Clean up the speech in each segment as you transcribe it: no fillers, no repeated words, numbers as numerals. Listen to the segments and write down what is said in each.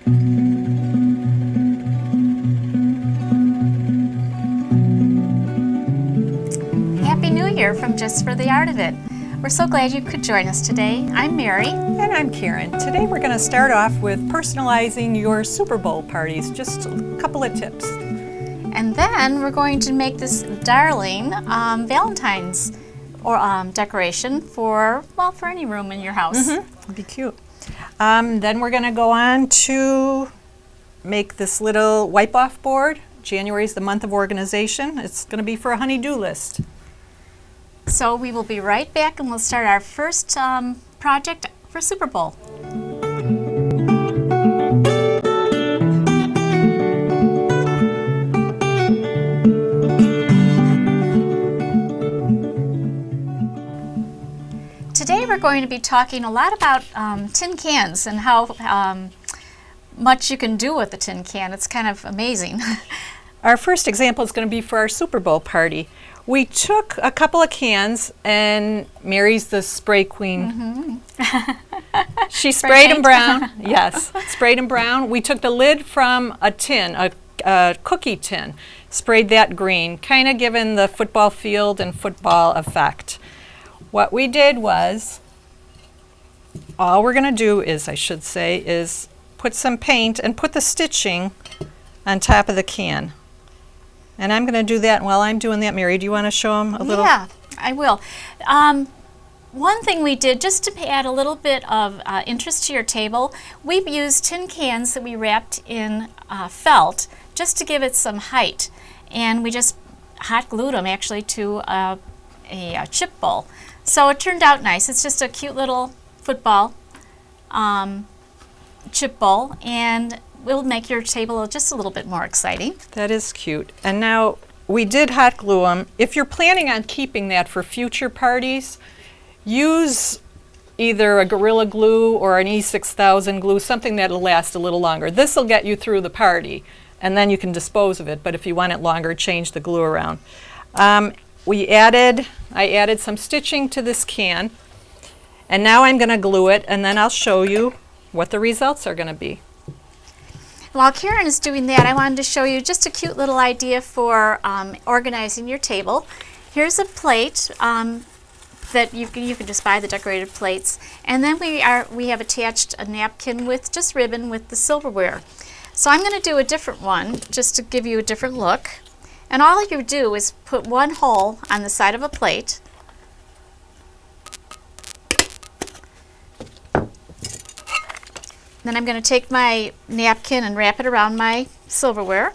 Happy New Year from Just for the Art of It. We're so glad you could join us today. I'm Mary. And I'm Karen. Today we're going to start off with personalizing your Super Bowl parties. Just a couple of tips. And then we're going to make this darling Valentine's decoration for any room in your house. It'd be cute. Then we're going to go on to make this little wipe-off board. January is the month of organization. It's going to be for a honey-do list. So we will be right back and we'll start our first project for Super Bowl. Today we're going to be talking a lot about tin cans and how much you can do with a tin can. It's kind of amazing. Our first example is going to be for our Super Bowl party. We took a couple of cans, and Mary's the spray queen. She sprayed them brown. Yes, sprayed them brown. We took the lid from a tin, a cookie tin, sprayed that green, kind of given the football field and football effect. What we did was, all we're going to do is, I should say, is put some paint and put the stitching on top of the can. And I'm going to do that. And while I'm doing that, Mary, do you want to show them a little? Yeah, I will. One thing we did, just to add a little bit of interest to your table, we've used tin cans that we wrapped in felt just to give it some height. And we just hot glued them actually to a chip bowl. So it turned out nice. It's just a cute little football chip bowl, and will make your table just a little bit more exciting. That is cute. And now we did hot glue them. If you're planning on keeping that for future parties, use either a Gorilla Glue or an E6000 glue, something that'll last a little longer. This will get you through the party, and then you can dispose of it. But if you want it longer, change the glue around. I added some stitching to this can, and now I'm going to glue it, and then I'll show you what the results are going to be. While Karen is doing that, I wanted to show you just a cute little idea for organizing your table. Here's a plate that you can just buy the decorated plates, and then we have attached a napkin with just ribbon with the silverware. So I'm going to do a different one just to give you a different look. And all you do is put one hole on the side of a plate. Then I'm going to take my napkin and wrap it around my silverware.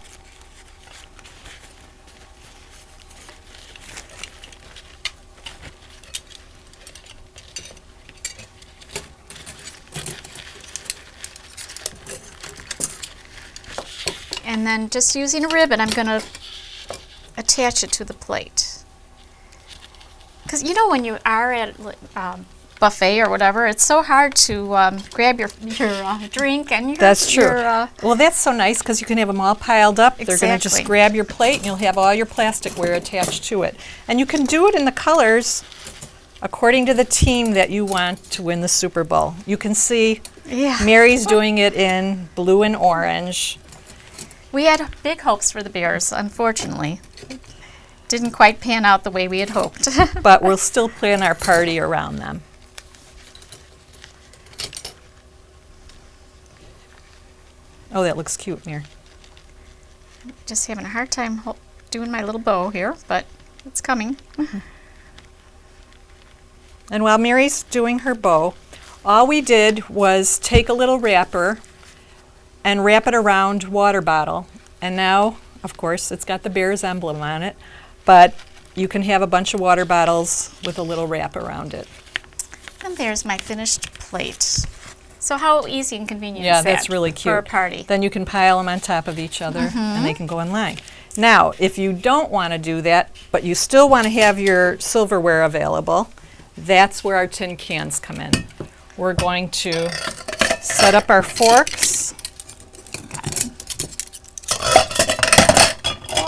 And then just using a ribbon, I'm going to attach it to the plate. Because you know when you are at buffet or whatever, it's so hard to grab your drink and that's true. Well, that's so nice because you can have them all piled up. Exactly. They're going to just grab your plate and you'll have all your plasticware attached to it. And you can do it in the colors according to the team that you want to win the Super Bowl. You can see Mary's doing it in blue and orange. We had big hopes for the Bears, unfortunately. Didn't quite pan out the way we had hoped. But we'll still plan our party around them. Oh, that looks cute, Mary. Just having a hard time doing my little bow here, but it's coming. And while Mary's doing her bow, all we did was take a little wrapper and wrap it around water bottle. And now, of course, it's got the Bears emblem on it, but you can have a bunch of water bottles with a little wrap around it. And there's my finished plate. So how easy and convenient is that? Yeah, that's really cute. For a party. Then you can pile them on top of each other and they can go in line. Now, if you don't want to do that, but you still want to have your silverware available, that's where our tin cans come in. We're going to set up our forks.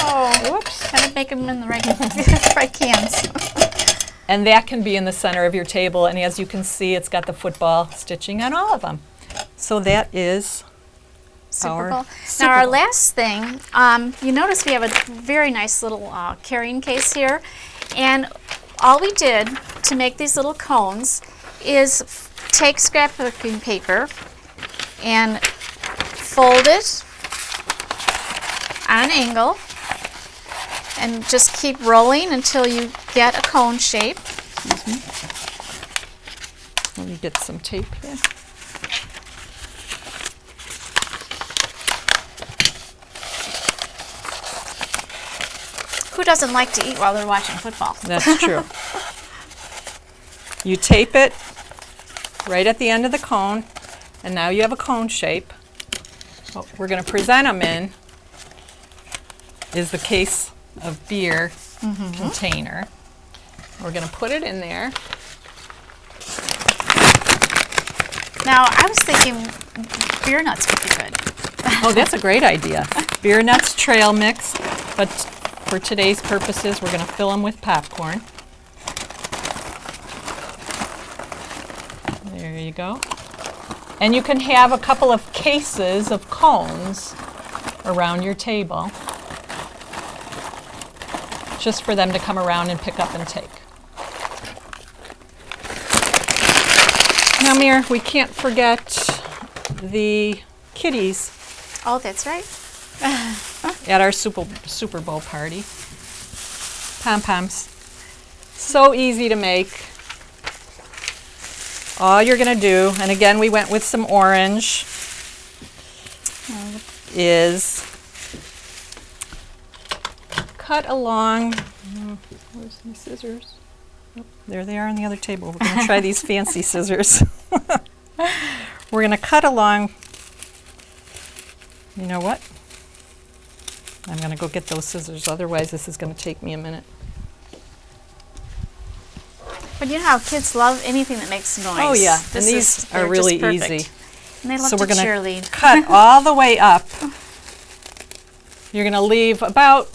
Oh, whoops. Gotta make them in the right cans. And that can be in the center of your table, and as you can see, it's got the football stitching on all of them. So that is Super Our Bowl. Super Now our Bowl. last thing, you notice we have a very nice little carrying case here, and all we did to make these little cones is take scrapbooking paper and fold it on an angle and just keep rolling until you get a cone shape. Let me get some tape here. Who doesn't like to eat while they're watching football? That's true. You tape it right at the end of the cone, and now you have a cone shape. What we're going to present them in is the case of beer container. We're going to put it in there. Now, I was thinking beer nuts would be good. Oh, that's a great idea. Beer nuts trail mix, but for today's purposes, we're going to fill them with popcorn. There you go. And you can have a couple of cases of cones around your table, just for them to come around and pick up and take. Now, Mir, we can't forget the kitties Oh, that's right. at our Super Bowl party. Pom-poms. So easy to make. All you're going to do, and again we went with some orange, is cut along, where's my scissors? Oh, there they are on the other table. We're going to try these fancy scissors. We're going to cut along, you know what? I'm going to go get those scissors, otherwise this is going to take me a minute. But you know how kids love anything that makes noise. Oh yeah, and This these they're are really just perfect. easy. And they love So to we're going to cheerlead. cut all the way up. You're going to leave about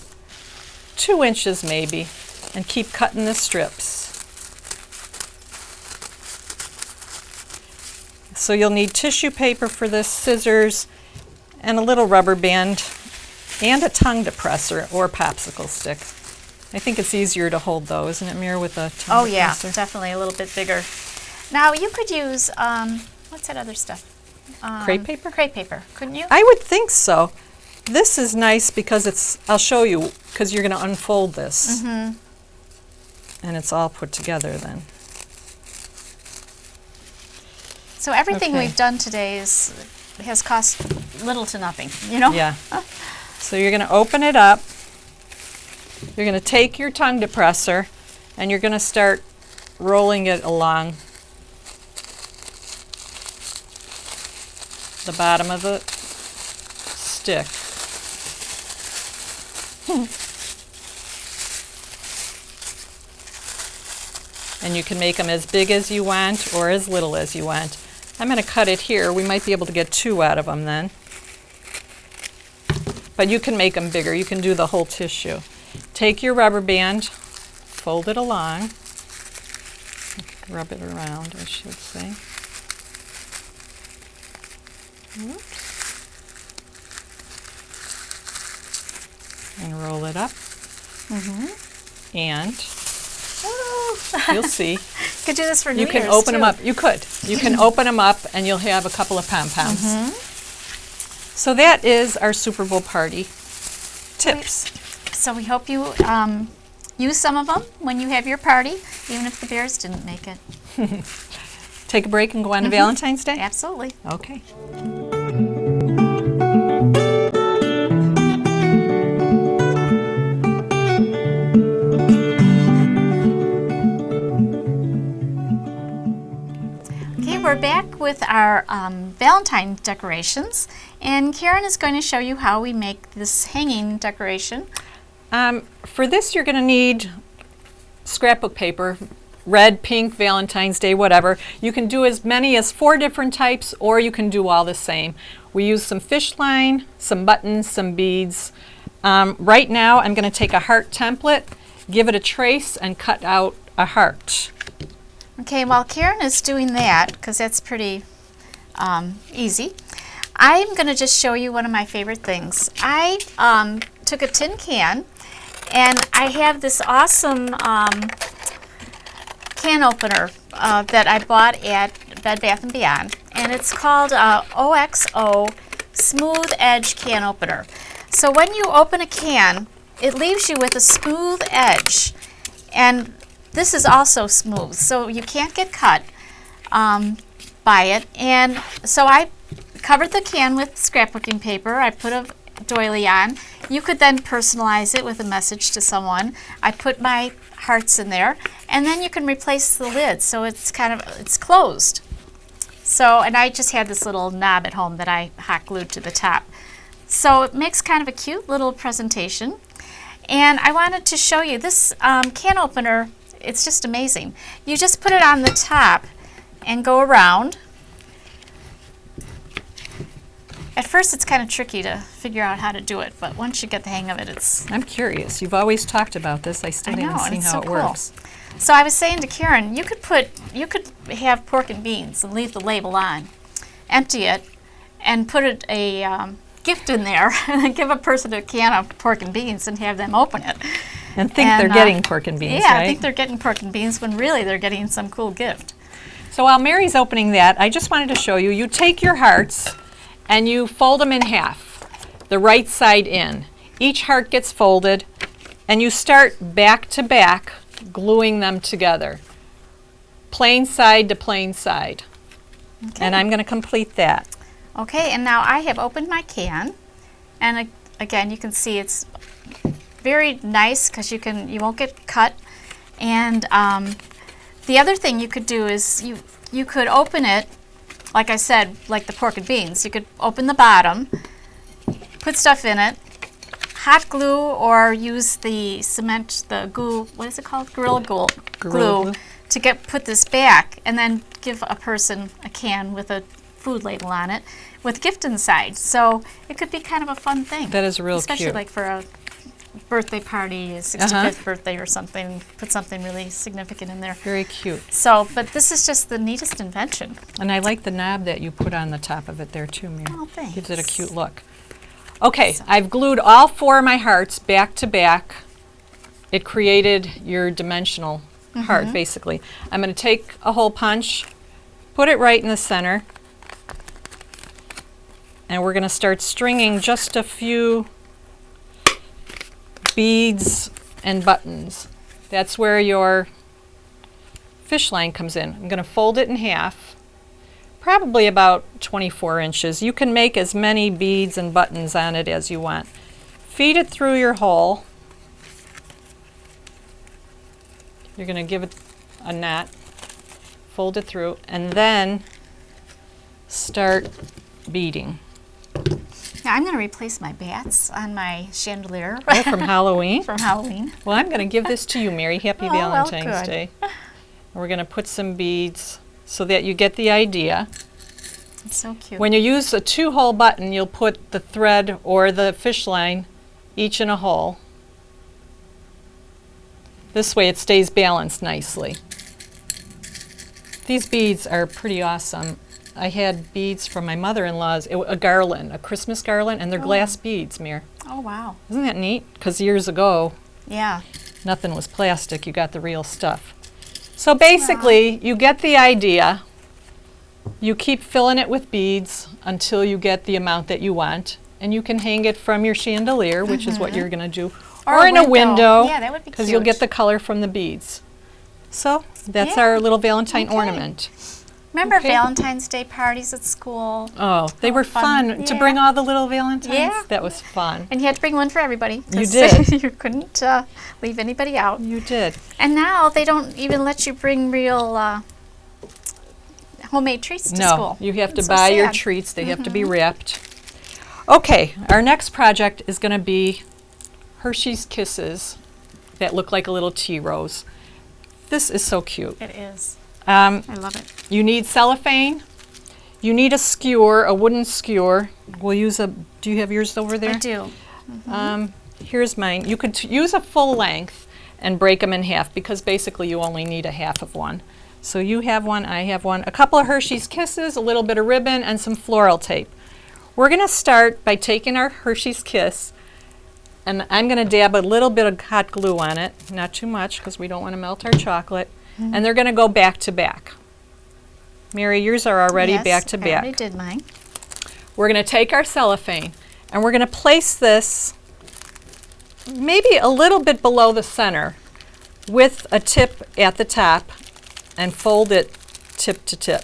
2 inches maybe, and keep cutting the strips. So you'll need tissue paper for this, scissors, and a little rubber band, and a tongue depressor or popsicle stick. I think it's easier to hold those, isn't it, Mir, with a tongue Oh yeah, depressor? definitely a little bit bigger. Now you could use, what's that other stuff? Crepe paper? Crepe paper, couldn't you? I would think so. This is nice because it's, I'll show you, because you're going to unfold this. And it's all put together then. So everything Okay. we've done today has cost little to nothing, you know? Yeah. So you're going to open it up. You're going to take your tongue depressor and you're going to start rolling it along the bottom of the stick. And you can make them as big as you want or as little as you want. I'm going to cut it here. We might be able to get 2 out of them then. But you can make them bigger. You can do the whole tissue. Take your rubber band, fold it along, rub it around, I should say. Oops. And roll it up. And you'll see. Could do this for New You can Year's, open them too. up. You could. You can open them up and you'll have a couple of pom-poms. So that is our Super Bowl party tips. So we hope you use some of them when you have your party, even if the Bears didn't make it. Take a break and go on to Valentine's Day? Absolutely. Okay. Okay, we're back with our Valentine decorations, and Karen is going to show you how we make this hanging decoration. For this, you're going to need scrapbook paper, red, pink, Valentine's Day, whatever. You can do as many as 4 different types, or you can do all the same. We use some fish line, some buttons, some beads. Right now, I'm going to take a heart template, give it a trace, and cut out a heart. Okay, while Karen is doing that, because that's pretty easy, I'm going to just show you one of my favorite things. I took a tin can, and I have this awesome can opener that I bought at Bed Bath & Beyond, and it's called OXO Smooth Edge Can Opener. So when you open a can, it leaves you with a smooth edge, and this is also smooth, so you can't get cut by it. And so I covered the can with scrapbooking paper. I put a doily on. You could then personalize it with a message to someone. I put my hearts in there, and then you can replace the lid, so it's it's closed. So, and I just had this little knob at home that I hot glued to the top. So it makes kind of a cute little presentation. And I wanted to show you this can opener. It's just amazing. You just put it on the top and go around. At first it's kind of tricky to figure out how to do it, but once you get the hang of it, it's... I'm curious. You've always talked about this. I still haven't seen how it works. So I was saying to Karen, you could have pork and beans and leave the label on, empty it, and put a gift in there, and give a person a can of pork and beans and have them open it. And think they're getting pork and beans, yeah, right? I think they're getting pork and beans when really they're getting some cool gift. So while Mary's opening that, I just wanted to show you, you take your hearts and you fold them in half, the right side in. Each heart gets folded, and you start back to back, gluing them together. Plain side to plain side. Okay. And I'm going to complete that. Okay, and now I have opened my can, and again you can see it's very nice because you won't get cut. And the other thing you could do is you could open it, like I said, like the pork and beans. You could open the bottom, put stuff in it, hot glue, or use the cement, the glue, what is it called? Gorilla Glue to put this back, and then give a person a can with a food label on it with gift inside. So it could be kind of a fun thing. That is real especially cute. Like for a birthday party, a 65th birthday or something, put something really significant in there. Very cute. So, but this is just the neatest invention. And I like the knob that you put on the top of it there too, Mary. Oh, thanks. Gives it a cute look. Okay, so I've glued all 4 of my hearts back to back. It created your dimensional heart, basically. I'm going to take a hole punch, put it right in the center, and we're going to start stringing just a few beads and buttons. That's where your fish line comes in. I'm going to fold it in half, probably about 24 inches. You can make as many beads and buttons on it as you want. Feed it through your hole. You're going to give it a knot, fold it through, and then start beading. Now I'm going to replace my bats on my chandelier. Oh, from Halloween? From Halloween. Well, I'm going to give this to you, Mary. Happy Valentine's well, good. Day. We're going to put some beads so that you get the idea. It's so cute. When you use a 2-hole button, you'll put the thread or the fish line each in a hole. This way it stays balanced nicely. These beads are pretty awesome. I had beads from my mother-in-law's, a garland, a Christmas garland, and they're glass beads, Mir. Oh, wow. Isn't that neat? Because years ago, yeah, nothing was plastic. You got the real stuff. So basically, you get the idea. You keep filling it with beads until you get the amount that you want, and you can hang it from your chandelier, which is what you're going to do, or in a window, yeah, that would be because cute. you'll get the color from the beads. So that's our little Valentine ornament. Remember Valentine's Day parties at school? Oh, they were fun to bring all the little Valentines. Yeah. That was fun. And you had to bring one for everybody. You did. You couldn't leave anybody out. You did. And now they don't even let you bring real homemade treats to school. No, you have to buy your treats. They have to be wrapped. Okay, our next project is going to be Hershey's Kisses that look like a little tea rose. This is so cute. It is. I love it. You need cellophane. You need a skewer, a wooden skewer. We'll use a, do you have yours over there? I do. Here's mine. You could use a full length and break them in half because basically you only need a half of one. So you have one, I have one. A couple of Hershey's Kisses, a little bit of ribbon, and some floral tape. We're going to start by taking our Hershey's Kiss, and I'm going to dab a little bit of hot glue on it, not too much because we don't want to melt our chocolate, and they're going to go back to back. Mary, yours are already back to I back. already did mine. We're going to take our cellophane, and we're going to place this maybe a little bit below the center with a tip at the top and fold it tip to tip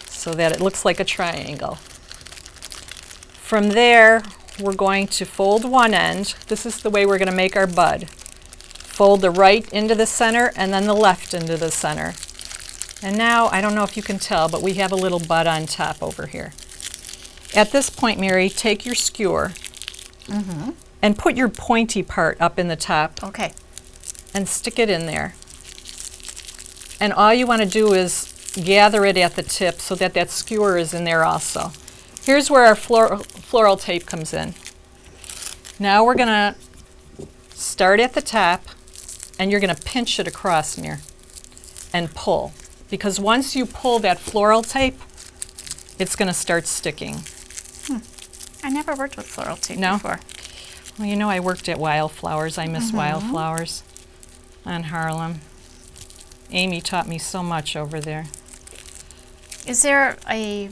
so that it looks like a triangle. From there, we're going to fold one end. This is the way we're going to make our bud. Fold the right into the center and then the left into the center. And now, I don't know if you can tell, but we have a little bud on top over here. At this point, Mary, take your skewer and put your pointy part up in the top. Okay. And stick it in there. And all you want to do is gather it at the tip so that that skewer is in there also. Here's where our floral tape comes in. Now we're going to start at the top, and you're going to pinch it across here and pull. Because once you pull that floral tape, it's going to start sticking. I never worked with floral tape No? before. Well, you know, I worked at Wildflowers. I miss Wildflowers on Harlem. Amy taught me so much over there. Is there a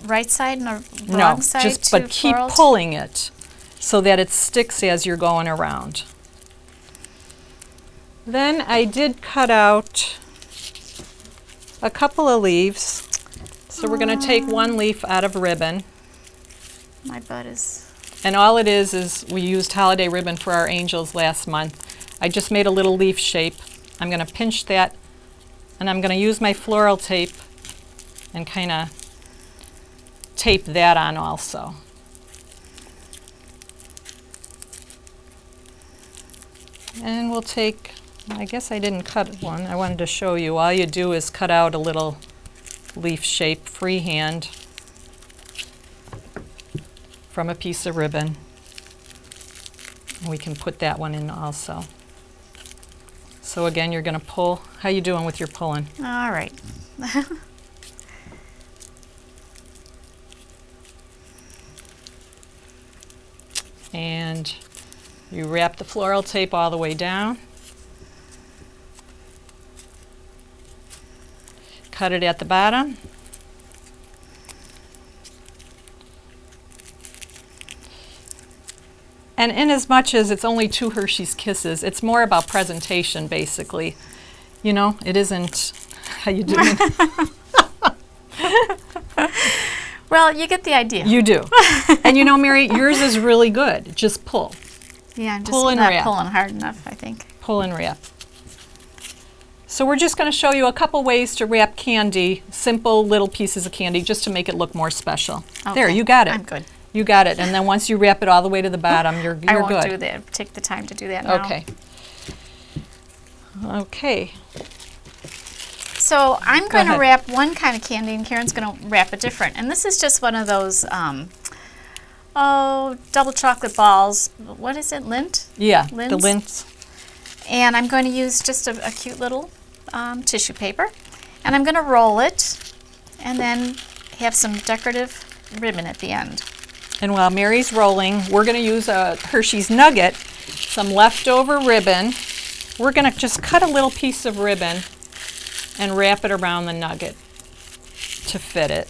right side and a wrong side just to but keep floral tape? pulling it so that it sticks as you're going around. Then I did cut out a couple of leaves. So we're going to take one leaf out of ribbon. My bud is... And all it is we used holiday ribbon for our angels last month. I just made a little leaf shape. I'm going to pinch that, and I'm going to use my floral tape and kind of tape that on also. And we'll take, I guess I didn't cut one. I wanted to show you. All you do is cut out a little leaf shape freehand from a piece of ribbon. And we can put that one in also. So again, you're going to pull. How you doing with your pulling? All right. And you wrap the floral tape all the way down. Cut it at the bottom. And in as much as it's only 2 Hershey's Kisses, it's more about presentation, basically. You know, it isn't how you doing. Well, you get the idea. You do. And you know, Mary, yours is really good. Just pull. Yeah, I'm just Pull and not wrap. pulling hard enough, I think. Pull and wrap. So we're just going to show you a couple ways to wrap candy, simple little pieces of candy, just to make it look more special. Okay. There, you got it. I'm good. You got it. And then once you wrap it all the way to the bottom, you're I won't good. do that. Take the time to do that now. Okay. Okay. So I'm going to ahead. wrap one kind of candy, and Karen's going to wrap a different. And this is just one of those, double chocolate balls. What is it, Lindt? Yeah, the Linds? lints. And I'm going to use just a cute little tissue paper. And I'm going to roll it and then have some decorative ribbon at the end. And while Mary's rolling, we're going to use a Hershey's Nugget, some leftover ribbon. We're going to just cut a little piece of ribbon and wrap it around the nugget to fit it.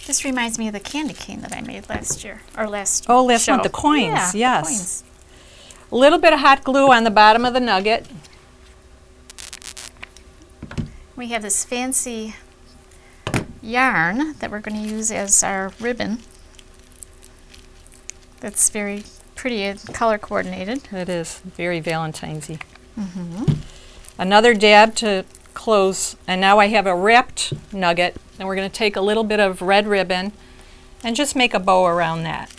This reminds me of the candy cane that I made last year, or last Oh, last show. one, the coins, Yeah, the yes. coins. A little bit of hot glue on the bottom of the nugget. We have this fancy yarn that we're going to use as our ribbon. That's very pretty and color coordinated. It is very Valentine's-y. Another dab to close, and now I have a wrapped nugget, and we're going to take a little bit of red ribbon and just make a bow around that.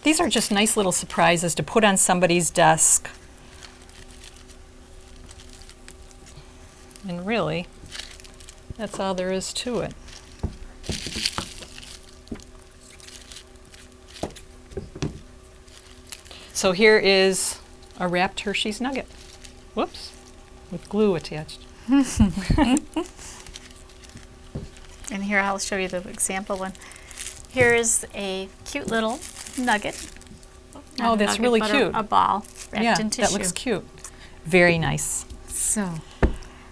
These are just nice little surprises to put on somebody's desk. And really, that's all there is to it. So here is a wrapped Hershey's Nugget. Whoops, with glue attached. And here I'll show you the example one. Here's a cute little nugget. Not Oh, a that's nugget, really but cute. A ball wrapped Yeah, in tissue. that looks cute. Very nice. So,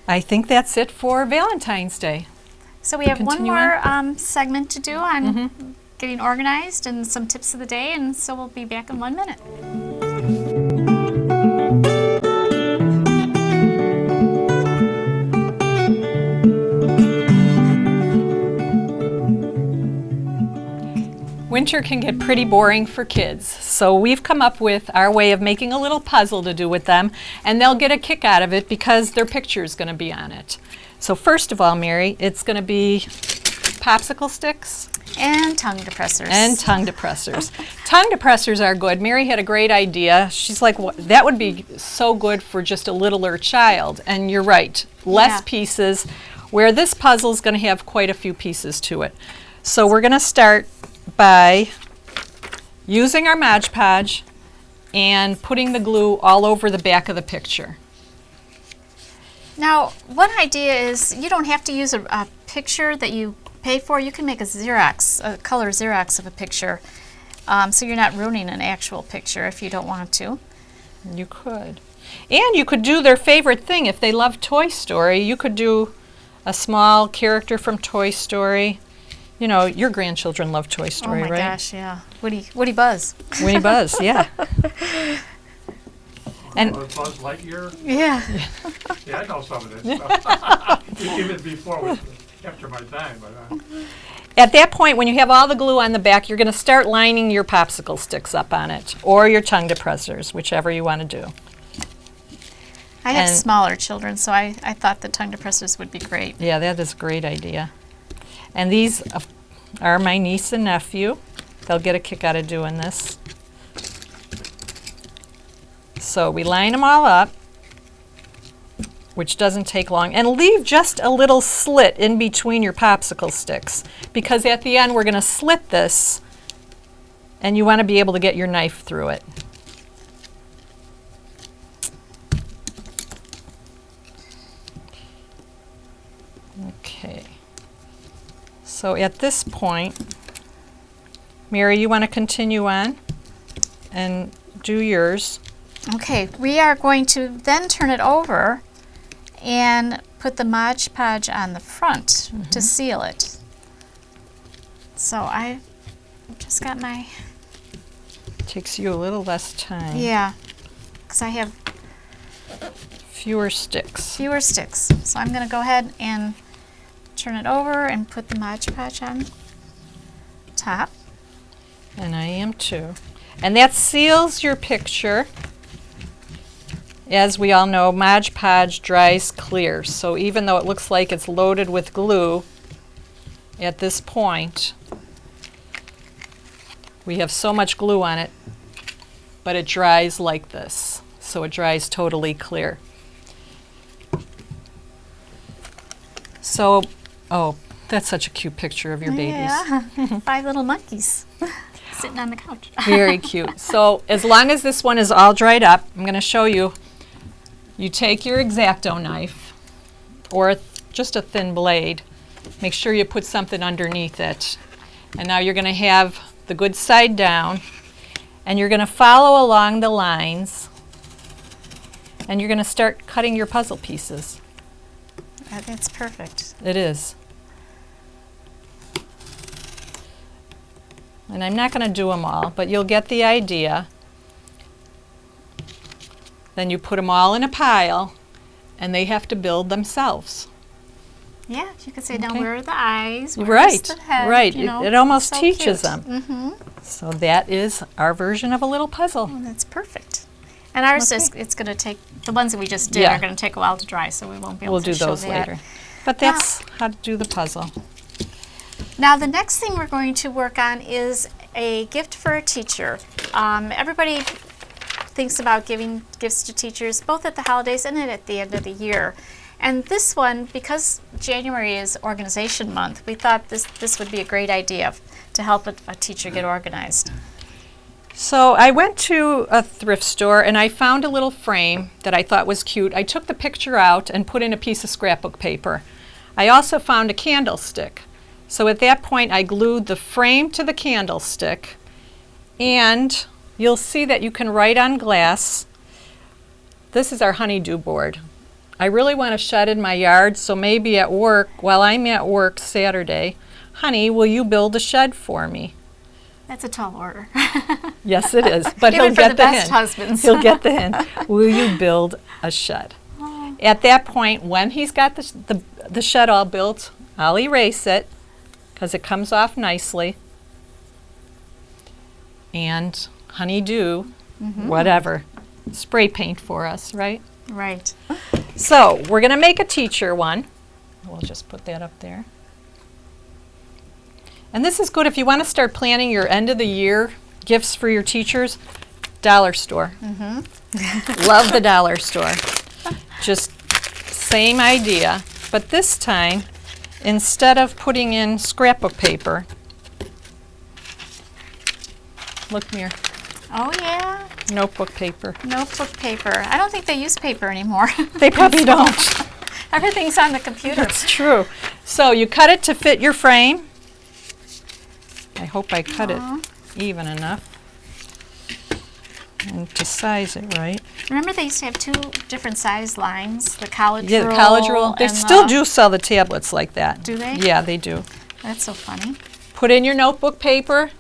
I think that's it for Valentine's Day. so we have one Continue more segment to do on getting organized and some tips of the day, and so we'll be back in 1 minute. Winter can get pretty boring for kids, so we've come up with our way of making a little puzzle to do with them, and they'll get a kick out of it because their picture is going to be on it. So first of all, Mary, it's going to be popsicle sticks And tongue depressors. and tongue depressors. Tongue depressors are good. Mary had a great idea. She's like, that would be so good for just a littler child. And you're right, less Yeah. pieces, where this puzzle is going to have quite a few pieces to it. So we're going to start by using our Mod Podge and putting the glue all over the back of the picture. Now, one idea is you don't have to use a picture that you pay for. You can make a Xerox, a color Xerox of a picture, so you're not ruining an actual picture if you don't want to. You could. And you could do their favorite thing. If they love Toy Story, you could do a small character from Toy Story. You know, your grandchildren love Toy Story, Oh my right? gosh, yeah. Woody Buzz. Winnie Buzz, yeah. And Buzz Lightyear? Yeah. Yeah, I know some of this stuff. Even before was after my time, but at that point, when you have all the glue on the back, you're going to start lining your popsicle sticks up on it, or your tongue depressors, whichever you want to do. I have And- smaller children, so I thought the tongue depressors would be great. Yeah, that is a great idea. And these are my niece and nephew. They'll get a kick out of doing this. So we line them all up, which doesn't take long, and leave just a little slit in between your popsicle sticks, because at the end we're going to slit this, and you want to be able to get your knife through it. Okay. So at this point, Mary, you want to continue on and do yours. Okay, we are going to then turn it over and put the Mod Podge on the front to seal it. So I just got my, Takes you a little less time. yeah, because I have Fewer sticks. fewer sticks. So I'm going to go ahead and turn it over and put the Mod Podge on top. And I am too. And that seals your picture. As we all know, Mod Podge dries clear. So even though it looks like it's loaded with glue, at this point, we have so much glue on it, but it dries like this. So it dries totally clear. So, oh, that's such a cute picture of your babies. Yeah, 5 little monkeys sitting on the couch. Very cute. So as long as this one is all dried up, I'm going to show you. You take your X-Acto knife, or just a thin blade. Make sure you put something underneath it. And now you're going to have the good side down, and you're going to follow along the lines, and you're going to start cutting your puzzle pieces. That's perfect. It is. And I'm not going to do them all, but you'll get the idea. Then you put them all in a pile, and they have to build themselves. Yeah, you could say, now Okay. where are the eyes? Where's Right, the head? right. You know, It almost so teaches cute. them. Mm-hmm. So that is our version of a little puzzle. Oh, that's perfect. And ours is, Okay. it's going to take, the ones that we just did Yeah. are going to take a while to dry, so we won't be able We'll to do show those that. later. But that's how to do the puzzle. Now, the next thing we're going to work on is a gift for a teacher. Everybody thinks about giving gifts to teachers, both at the holidays and at the end of the year. And this one, because January is Organization Month, we thought this would be a great idea to help a teacher get organized. So I went to a thrift store and I found a little frame that I thought was cute. I took the picture out and put in a piece of scrapbook paper. I also found a candlestick. So at that point I glued the frame to the candlestick, and you'll see that you can write on glass. This is our honeydew board. I really want a shed in my yard, so maybe at work, while I'm at work Saturday, honey, will you build a shed for me? That's a tall order. Yes, it is. But Even he'll for get the the best hint. husbands. He'll get the hint. Will you build a shed? Oh. At that point, when he's got the shed all built, I'll erase it because it comes off nicely. And honeydew, whatever, spray paint for us, right? Right. So we're going to make a teacher one. We'll just put that up there. And this is good if you want to start planning your end of the year gifts for your teachers. Dollar store. Love the dollar store. Just same idea, but this time, instead of putting in scrapbook paper, look, Mir, Oh, yeah. notebook paper. Notebook paper. I don't think they use paper anymore. They probably don't. Everything's on the computer. That's true. So you cut it to fit your frame. I hope I cut it even enough and to size it right. Remember they used to have two different size lines, the college Yeah, rule the college rule. They and still the- do sell the tablets like that. Do they? Yeah, they do. That's so funny. Put in your notebook paper.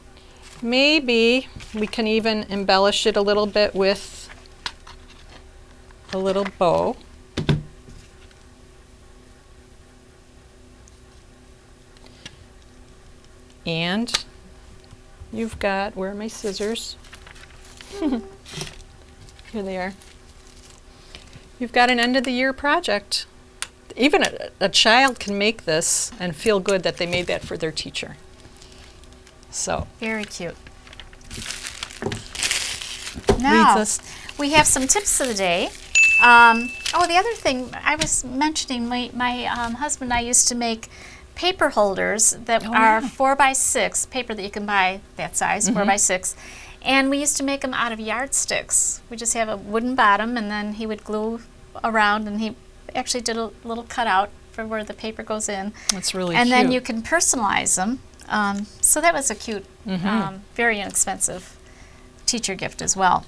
Maybe we can even embellish it a little bit with a little bow. And you've got, where are my scissors? Here they are. You've got an end of the year project. Even a child can make this and feel good that they made that for their teacher. So, Very cute. Now, leads us. we have some tips of the day. The other thing I was mentioning, my husband and I used to make paper holders that are 4x6, paper that you can buy that size, 4x6. And we used to make them out of yardsticks. We just have a wooden bottom, and then he would glue around, and he actually did a little cutout for where the paper goes in. That's really And cute. then you can personalize them. So that was a cute, very inexpensive teacher gift as well.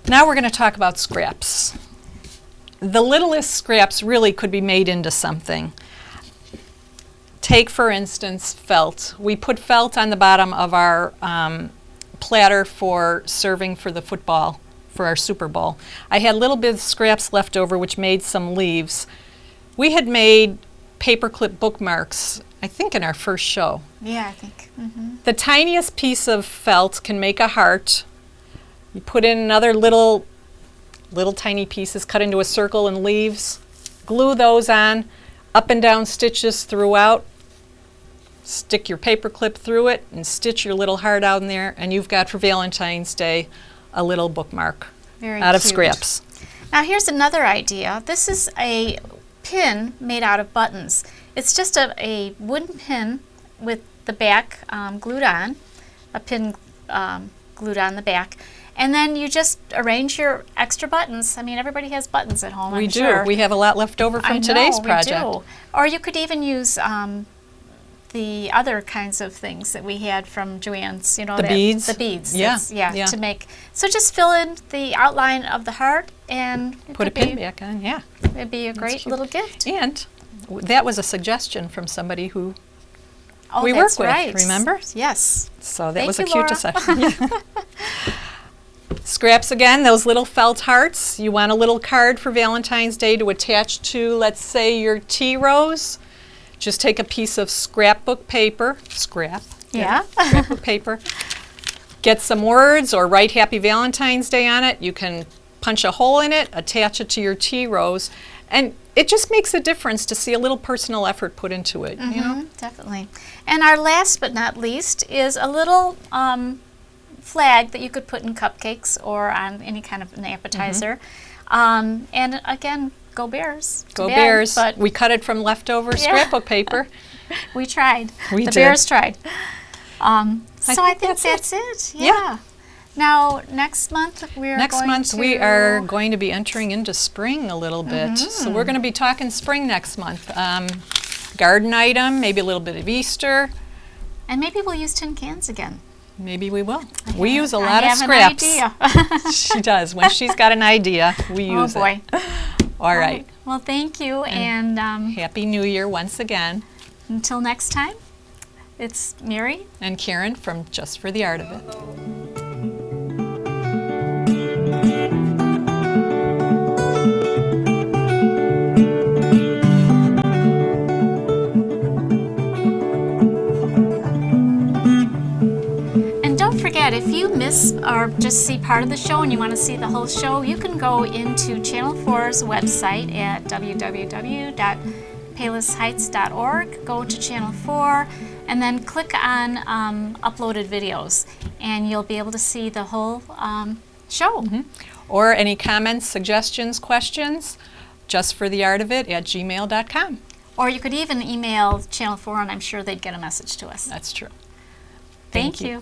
Now we're going to talk about scraps. The littlest scraps really could be made into something. Take, for instance, felt. We put felt on the bottom of our platter for serving for the football, for our Super Bowl. I had little bit of scraps left over, which made some leaves. We had made paperclip bookmarks, I think, in our first show. Yeah, I think. The tiniest piece of felt can make a heart. You put in another little tiny pieces, cut into a circle and leaves. Glue those on, up and down stitches throughout. Stick your paper clip through it and stitch your little heart out in there, and you've got for Valentine's Day a little bookmark Very out of cute. scraps. Now here's another idea. This is a pin made out of buttons. It's just a wooden pin with the back glued on, a pin glued on the back. And then you just arrange your extra buttons. I mean, everybody has buttons at home, We I'm do. sure. We have a lot left over I from know, today's we project. do. Or you could even use the other kinds of things that we had from Joanne's, you know, The beads? The beads. Yeah, That's- yeah. To make. So just fill in the outline of the heart, and it Put a could pin be, back on, yeah. it'd be a great cute. little gift. And that was a suggestion from somebody who Oh, we that's work with, right. remember? Yes. So that Thank was you, a cute Laura. deception. Scraps again, those little felt hearts. You want a little card for Valentine's Day to attach to, let's say, your tea rose. Just take a piece of scrapbook paper, scrapbook paper. Get some words or write Happy Valentine's Day on it. You can punch a hole in it, attach it to your tea rose, and it just makes a difference to see a little personal effort put into it. You know? Definitely. And our last but not least is a little flag that you could put in cupcakes or on any kind of an appetizer. And again, go Bears. Go Bad, Bears. But We cut it from leftover scrapbook paper. we tried. We the did. Bears tried. So I think that's that's it. Yeah. Yeah. Now, next month we're Next going month to... we are going to be entering into spring a little bit. So we're going to be talking spring next month. Garden item, maybe a little bit of Easter. And maybe we'll use tin cans again. Maybe we will. We use a lot I of have scraps. An idea. She does. When she's got an idea, we use Oh boy. it. All right. Well, thank you, and Happy New Year once again. until next time, it's Mary. And Karen from Just for the Art of It. And don't forget, if you miss or just see part of the show and you want to see the whole show, you can go into Channel 4's website at www.palisheights.org, go to Channel 4, and then click on uploaded videos, and you'll be able to see the whole show. Or any comments, suggestions, questions, justfortheartofit@gmail.com. Or you could even email Channel 4, and I'm sure they'd get a message to us. That's true. Thank Thank you. you.